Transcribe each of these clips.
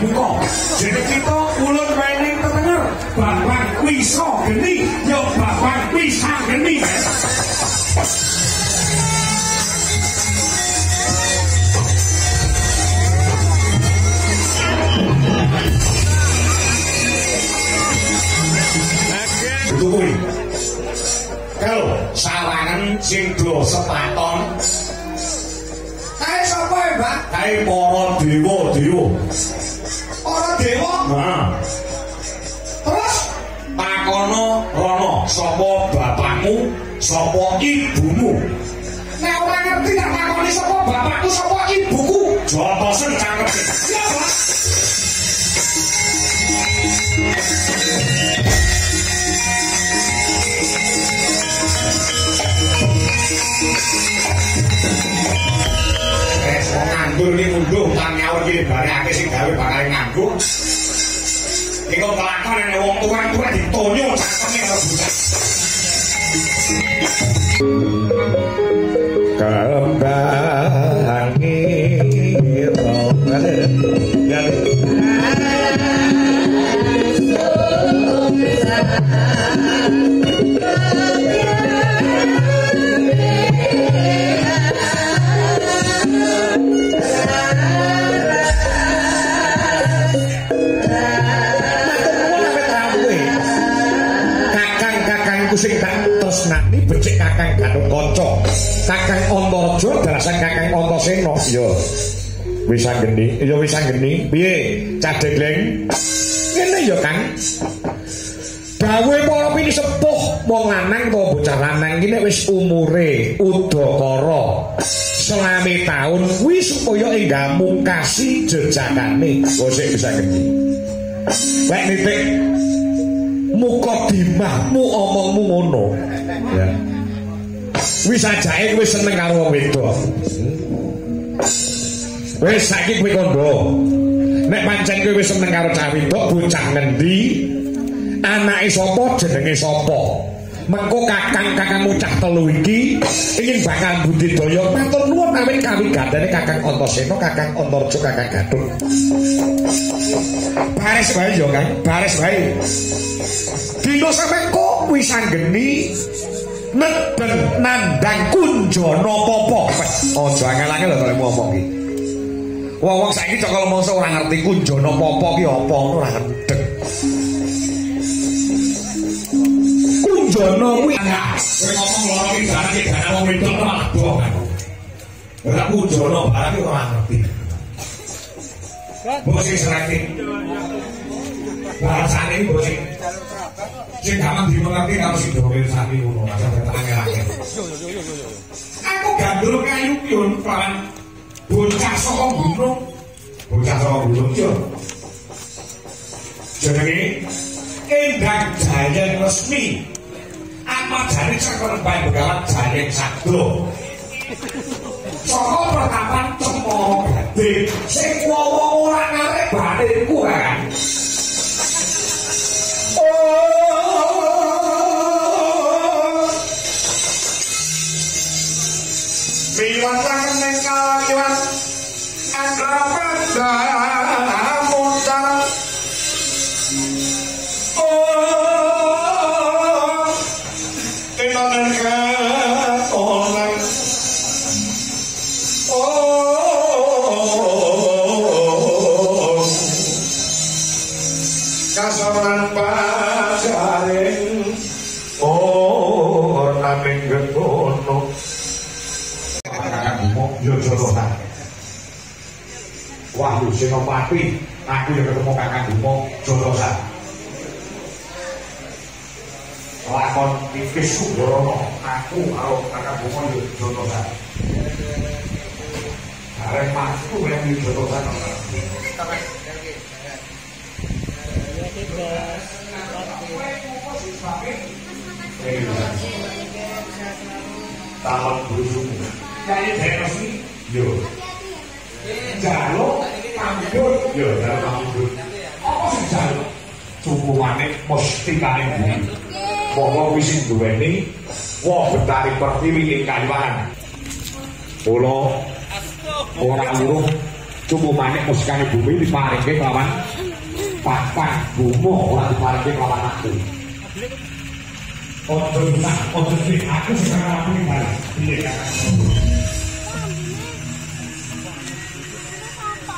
muka. Jadi kita ulun mainin ketenger Bapak Wisa Geni, yo Bapak Wisa Geni. Kuwi. Kalau sawangan sing do sepaton. Kae sapa ya, Mbak? Kae para dewa-dewa. Para dewa? Nah. Terus takono rono, sapa bapakmu, sapa ibumu? Nek ora ngerti tak takoni sapa bapakku, sapa ibuku. Jotosen cangkem. Ya, Pak. Nganggur ini munduh utang nyawar gini barangnya sing gawe bakal nganggur ini kok kelakon ini wong tua ditonyo cakemnya harus buka kembangi sing tak tresnani becik Kakang Gatotkaca. Kakang Antareja dalasan Kakang Antasena. Ya. Wis anggeni, ya wis anggeni. Piye? Cadegleng. Ngene ya, Kang. Dawe para pini sepuh wong lanang utawa bocah lanang iki nek wis umure udakara selame taun kuwi supaya enggak mungkasi jejakane. Wis bisa anggeni. Baik nitik muka dimahmu omongmu ngono ya wis ajake kowe seneng karo wong wedok wis saiki kowe kandha nek pancen kowe wis seneng karo cah wedok bocah ngendi anake sapa jenenge sapa mengko kakang-kakangmu cah telu iki ingin bakal budidaya matur nuwun awit kawigandane Kakang Antasena Kakang Antareja Kakang Gatot bares bae yo Kang bares bae dino samengko wis anggeni neben nandang kunjana papa aja angel-angel lho ngomong iki wong-wong saiki cokol mongso ora ngerti kunjana papa ki apa ora ngendeg kunjana kuwi kowe ngomong loro iki barang iki dana wong wedok malah bohong ora kunjana barang iki ora ngerti bosing serake bahasane iki bosing sing gampang dimengerti kalau sing dolen sami ngono aja angel-angel. Aku gandul kayu pion kan bocah saka gunung. Bocah saka gunung yo. Jenenge Endang Jayeng Resmi. Apa jane cakon bae begawan Jayeng Sagdo. Saka pertapan Cemara Gading sing wong ora ngarep badanku kan. Miwatan ning kawan anggapanda mutar tenan katonan kasaran pajaring naming gegono yo jodohan. Wah, Senopati, aku yang ketemu Kakang Bimo jodohan. Lakon Ikis Sundorono, aku karo Kakang Bimo yo jodohan. Arek masku yang yo jodohan. Tahun busuk. Kayak derosi, yo. Jaluk kambut, yo jaluk kambut. Apa sih jaluk? Cukupannya mesti kane bumi. Bahwa wisi duweni, wah betari pertiwi ing kaliwahan. Pulau orang luruh Cukup manik musikane bumi diparingke kelawan Kakang Bumo ora diparingke kelawan aku. Ojo bisa, ojo sih aku sekarang aku ini balik. Iya Kakang.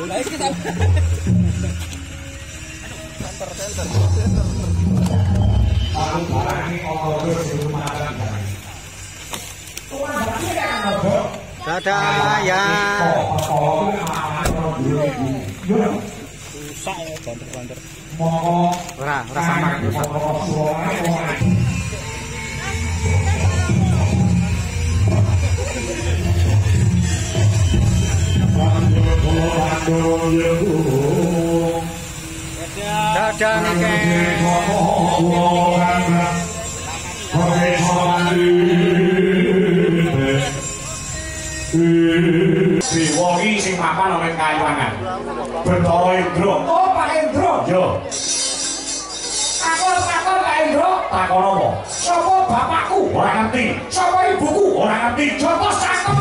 Mulai kita. Aku barang ini ojo di rumah kan. Tuan berarti kan ojo. Dadah ya. Rusak ya banter-banter. Ora sama rusak. Dadah niki. Wongi sing mapan oleh kayuangan. Bendoro Indra. Oh, Pak Indra. Yo. Takon Pak Indra. Takon apa? Sapa bapakku? Ora ngerti. Sapa ibuku? Ora ngerti. Jotos cangkem.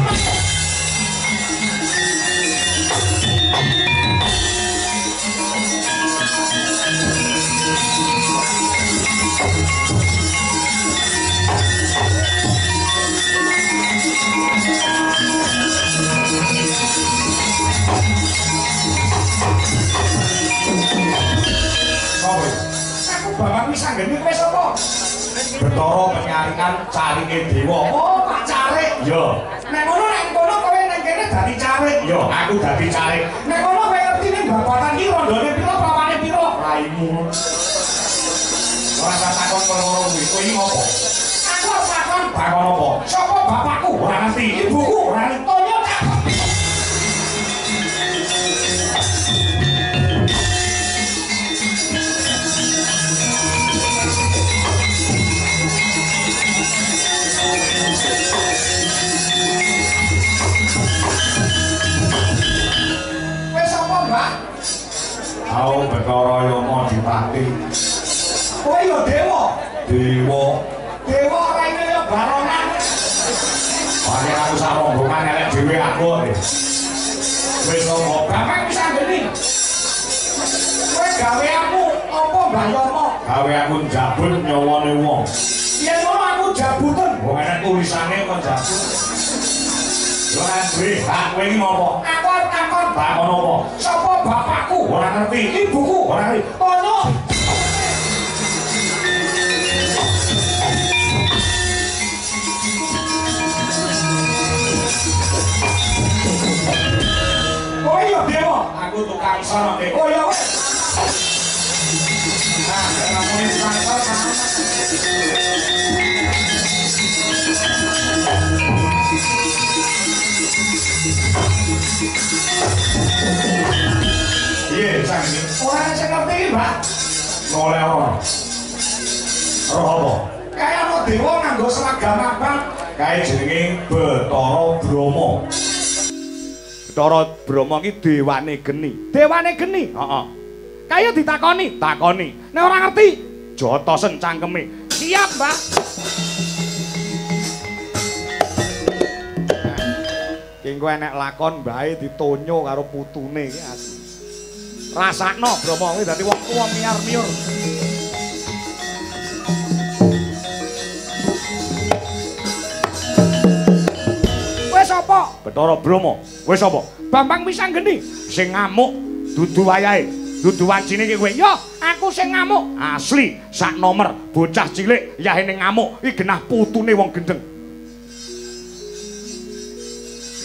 Bapak wis anggene kowe sapa? Betara penyaringan carike dewa. Oh, Pak Carik. Yo. Nek ngono kowe nang kene dadi carik. Yo, aku dadi carik. Nek ngono kowe ngerti ning babatan iki rondone pira, pawane pira? Raimu. Ora takon karo kuwi. Kowe iki ngopo? Aku takon apa? Sapa bapakku? Ora ngerti. Ibuku ora ngerti. Tonyo tak. Aku Betara Yama Dipati. Kowe ya dewa. Dewa. Dewa ora ya barongan. Ane aku sak rombongan elek dhewe aku. Wis ngomong, bapak bisa ngene. Kowe gawe aku apa Mbah Yama? Gawe aku njabut nyawane wong. Yen ngono aku jabuten. Wong enek tulisane kok jabut. Ora duwe hak kowe iki ngopo? Aku takon apa? Sapa bapakku? Ora ngerti. Ibuku? Ora ngerti. Ono. Kowe yo dewa, aku tukang sono kowe. Oh ya wis. Nah, ngomongin tukang sono. Iya, sangi. Orang yang ngerti ini, Mbak. Ngoleh apa? Roh apa? Kayak ada dewa nganggo seragam apa? Kayak jenenge Betara Brahma. Betara Brahma ini dewane geni. Dewane geni? Heeh. Kayak ditakoni? Takoni. Nek ora ngerti, jotosen cangkeme. Siap, Mbak. Engko enek lakon bae ditonyo karo putune iki asli. Rasakno Brahma kuwi dadi wong tuwa miar-miur. Wis apa? Betara Brahma. Wis apa? Bambang Wisanggeni sing ngamuk dudu wayahe. Dudu wajine iki kowe. Yo, aku sing ngamuk. Asli, sak nomer bocah cilik yahene ngamuk iki genah putune wong gendeng.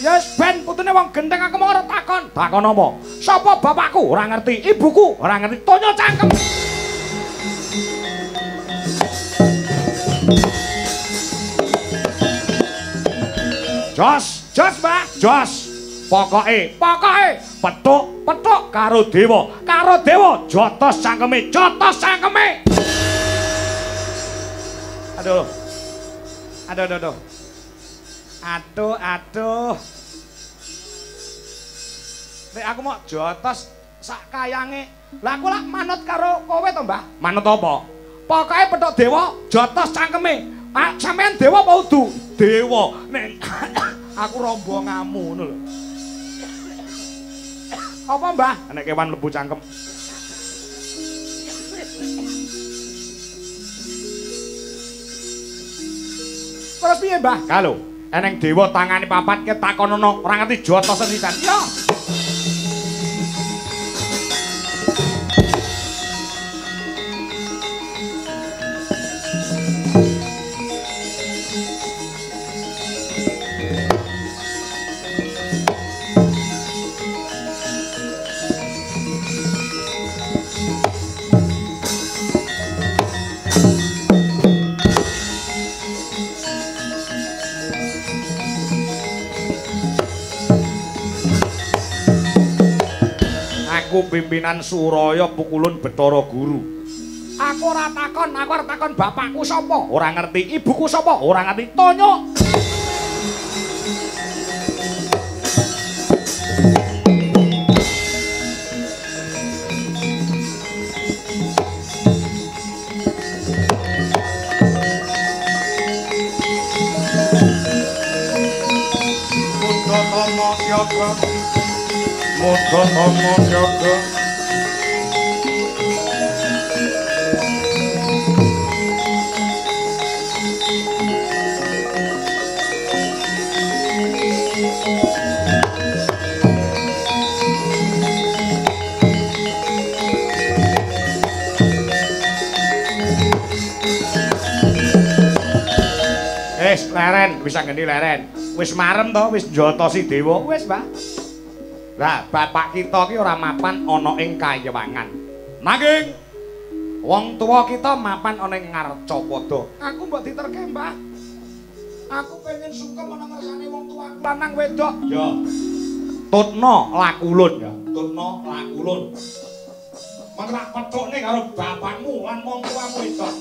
Yes, ben putune wong gendeng aku mau ora takon. Takon apa? Sapa bapakku? Ora ngerti. Ibuku? Ora ngerti. Tonyo cangkem. Jos, Mbak. Jos. Pokoke petuk karo dewa, jotos cangkeme. Aduh. Nek aku mau jotos sak kayange. Lah aku lak manut karo kowe to, Mbah? Manut apa? Pokoke petuk dewa, jotos cangkeme. Ah, sampean dewa apa udu? Dewa. Nek aku rombonganmu ngono lho. Apa, Mbah? Nek kewan lebu cangkem. Terus piye, Mbah? Kalau eneng dewa tangane papat ketakonono ora ngerti jata senisan. Iya. Aku pimpinan Suraya Pukulun Bathara Guru. Aku ora takon, aku arep takon bapakku sapa? Ora ngerti. Ibuku sapa? Ora ngerti. Tonyo. Mudhatama Syaga. Mudhatama Syaga. Wis leren, wis anggeni leren. Wis marem to, wis njata si dewa. Wis, Mbah. Lah, bapak kita ki ora mapan ana ing Kayewangan. Nanging wong tuwa kita mapan ana ing Ngarcapada. Aku mbok diterke, Mbah. Aku pengen sungkem ana ngersane wong tuwa lanang wedok. Ya. Tutna Lakulun ya. Tutna Lakulun. Mengrak petukne karo bapakmu lan wong tuwamu wedok.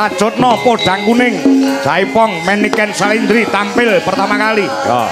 Bajotno Podang Kuning Jaipong Meniken Salindri tampil pertama kali. Ya.